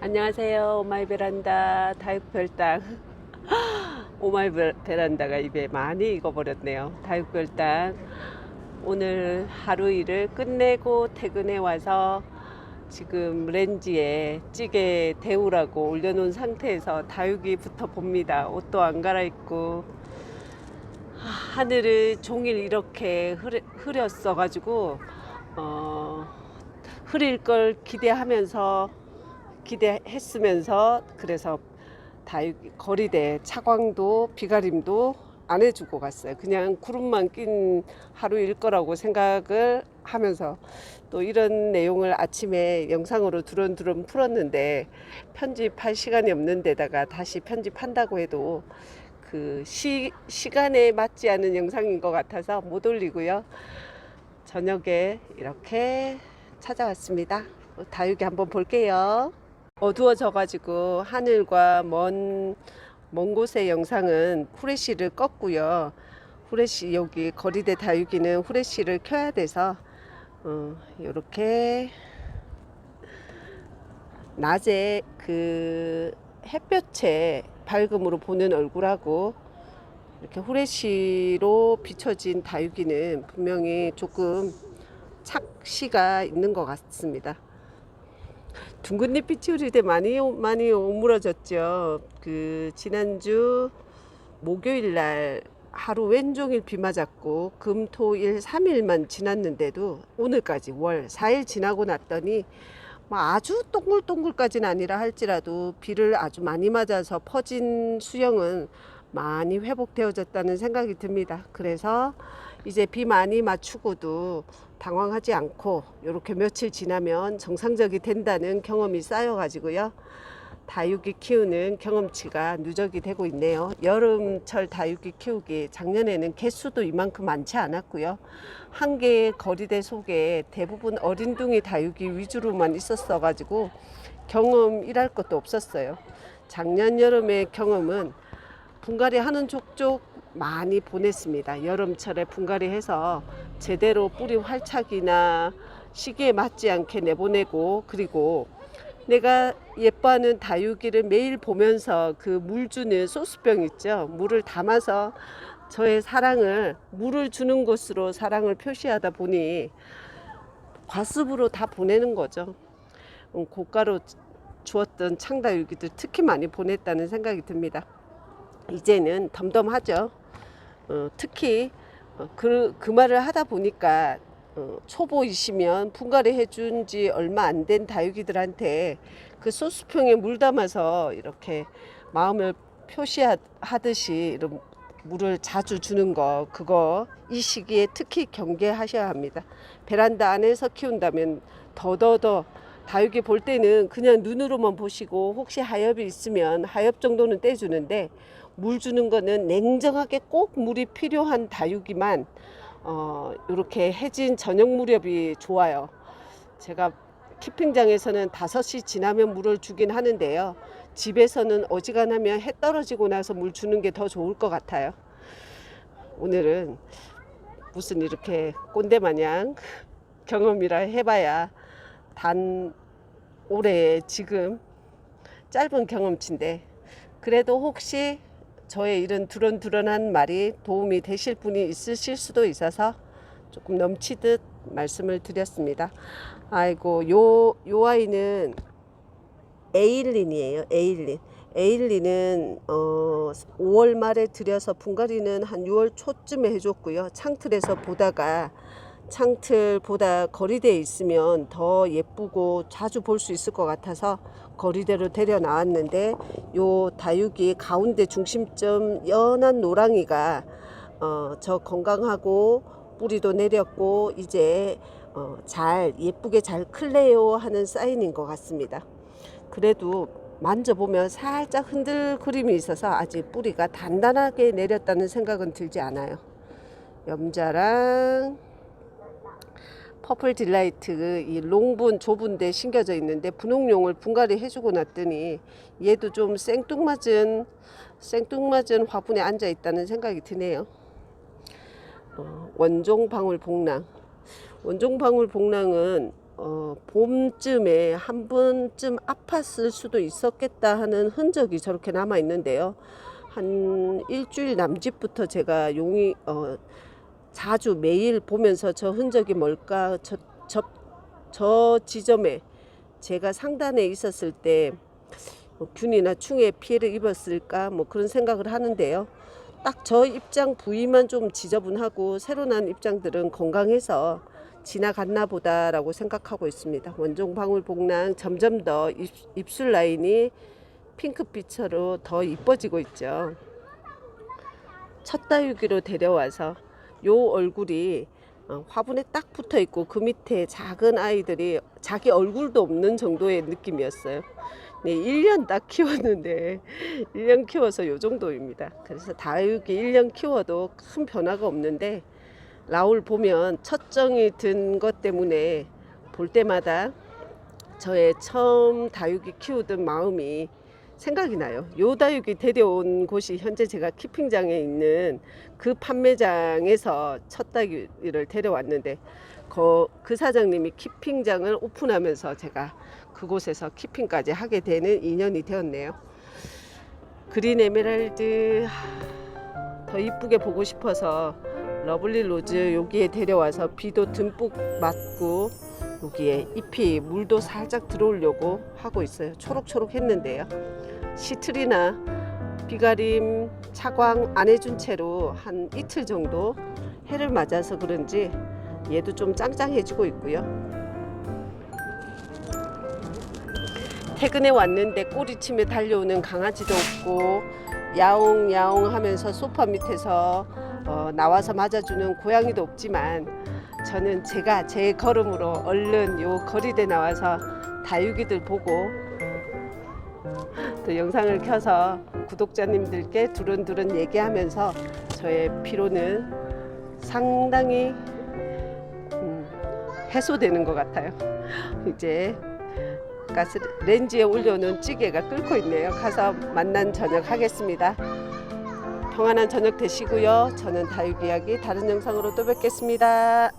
안녕하세요. 오마이 베란다 다육별당. 오마이 베란다가 입에 많이 익어버렸네요. 다육별당. 오늘 하루 일을 끝내고 퇴근해 와서 지금 렌지에 찌개 데우라고 올려놓은 상태에서 다육이 붙어 봅니다. 옷도 안 갈아입고 하늘을 종일 이렇게 흐렸어 가지고 흐릴 걸 기대했으면서 그래서 다육이 거리대 차광도 비가림도 안 해주고 갔어요. 그냥 구름만 낀 하루일 거라고 생각을 하면서 또 이런 내용을 아침에 영상으로 두런두런 풀었는데 편집할 시간이 없는 데다가 다시 편집한다고 해도 그 시간에 맞지 않은 영상인 것 같아서 못 올리고요. 저녁에 이렇게 찾아왔습니다. 다육이 한번 볼게요. 어두워져 가지고 하늘과 먼 곳의 영상은 후레쉬를 껐고요. 후레쉬 여기 거리대 다육이는 후레쉬를 켜야 돼서 이렇게 낮에 그 햇볕에 밝음으로 보는 얼굴하고 이렇게 후레쉬로 비춰진 다육이는 분명히 조금 착시가 있는 것 같습니다. 둥근잎 피치우리대 많이 오므러졌죠. 그 지난주 목요일 날 하루 왼종일 비 맞았고 금토일 3일만 지났는데도 오늘까지 월 4일 지나고 났더니 아주 동글동글까지는 아니라 할지라도 비를 아주 많이 맞아서 퍼진 수영은 많이 회복되어졌다는 생각이 듭니다. 그래서 이제 비 많이 맞추고도 당황하지 않고 이렇게 며칠 지나면 정상적이 된다는 경험이 쌓여 가지고요. 다육이 키우는 경험치가 누적이 되고 있네요. 여름철 다육이 키우기 작년에는 개수도 이만큼 많지 않았고요. 한 개의 거리대 속에 대부분 어린둥이 다육이 위주로만 있었어 가지고 경험이랄 것도 없었어요. 작년 여름의 경험은 분갈이 하는 족족 많이 보냈습니다. 여름철에 분갈이 해서 제대로 뿌리 활착이나 시기에 맞지 않게 내보내고, 그리고 내가 예뻐하는 다육이를 매일 보면서 그 물 주는 소스병 있죠. 물을 담아서 저의 사랑을, 물을 주는 곳으로 사랑을 표시하다 보니 과습으로 다 보내는 거죠. 고가로 주었던 창다육이들 특히 많이 보냈다는 생각이 듭니다. 이제는 덤덤하죠. 특히 그 말을 하다 보니까 초보이시면 분갈이 해준 지 얼마 안 된 다육이들한테 그 소스병에 물 담아서 이렇게 마음을 표시하듯이 이런 물을 자주 주는 거, 그거 이 시기에 특히 경계하셔야 합니다. 베란다 안에서 키운다면 더더더 다육이 볼 때는 그냥 눈으로만 보시고 혹시 하엽이 있으면 하엽 정도는 떼주는데 물 주는 거는 냉정하게 꼭 물이 필요한 다육이만 이렇게 해진 저녁 무렵이 좋아요. 제가 키핑장에서는 5시 지나면 물을 주긴 하는데요. 집에서는 어지간하면 해 떨어지고 나서 물 주는 게 더 좋을 것 같아요. 오늘은 무슨 이렇게 꼰대 마냥 경험이라 해봐야 단 올해 지금 짧은 경험치인데, 그래도 혹시 저의 이런 두런두런한 말이 도움이 되실 분이 있으실 수도 있어서 조금 넘치듯 말씀을 드렸습니다. 아이고, 요 아이는 에일린이에요. 에일린은 5월 말에 들여서 분갈이는 한 6월 초쯤에 해줬고요. 창틀보다 거리대에 있으면 더 예쁘고 자주 볼 수 있을 것 같아서 거리대로 데려 나왔는데, 요 다육이 가운데 중심점 연한 노랑이가 저 건강하고 뿌리도 내렸고 이제 잘 예쁘게 잘 클래요 하는 사인인 것 같습니다. 그래도 만져보면 살짝 흔들그림이 있어서 아직 뿌리가 단단하게 내렸다는 생각은 들지 않아요. 염자랑 퍼플 딜라이트 이 롱분 좁은데 심겨져 있는데 분홍용을 분갈이 해주고 났더니 얘도 좀 생뚱맞은 화분에 앉아 있다는 생각이 드네요. 원종 방울 복랑은 봄쯤에 한 번쯤 아팠을 수도 있었겠다 하는 흔적이 저렇게 남아 있는데요. 한 일주일 남짓부터 제가 용이 자주 매일 보면서 저 흔적이 뭘까, 저 지점에 제가 상단에 있었을 때 균이나 충에 피해를 입었을까 뭐 그런 생각을 하는데요. 딱 저 입장 부위만 좀 지저분하고 새로 난 입장들은 건강해서 지나갔나 보다라고 생각하고 있습니다. 원종 방울복랑 점점 더 입술 라인이 핑크빛으로 더 이뻐지고 있죠. 첫 다육이로 데려와서 요 얼굴이 화분에 딱 붙어 있고 그 밑에 작은 아이들이 자기 얼굴도 없는 정도의 느낌이었어요. 네, 1년 딱 키웠는데 1년 키워서 요 정도입니다. 그래서 다육이 1년 키워도 큰 변화가 없는데 라울 보면 첫 정이 든 것 때문에 볼 때마다 저의 처음 다육이 키우던 마음이 생각이 나요. 요 다육이 데려온 곳이 현재 제가 키핑장에 있는 그 판매장에서 첫 다육이를 데려왔는데 그 사장님이 키핑장을 오픈하면서 제가 그곳에서 키핑까지 하게 되는 인연이 되었네요. 그린 에메랄드 더 이쁘게 보고 싶어서 러블리 로즈 여기에 데려와서 비도 듬뿍 맞고 여기에 잎이 물도 살짝 들어오려고 하고 있어요. 초록초록 했는데요. 시트리나 비가림 차광 안 해준 채로 한 이틀 정도 해를 맞아서 그런지 얘도 좀 짱짱해지고 있고요. 퇴근해 왔는데 꼬리침에 달려오는 강아지도 없고 야옹야옹 하면서 소파 밑에서 나와서 맞아주는 고양이도 없지만 저는 제가 제 걸음으로 얼른 요 거리대 나와서 다육이들 보고 또 영상을 켜서 구독자님들께 두런두런 얘기하면서 저의 피로는 상당히 해소되는 것 같아요. 이제 가스 렌지에 올려놓은 찌개가 끓고 있네요. 가서 만난 저녁 하겠습니다. 평안한 저녁 되시고요. 저는 다육 이야기 다른 영상으로 또 뵙겠습니다.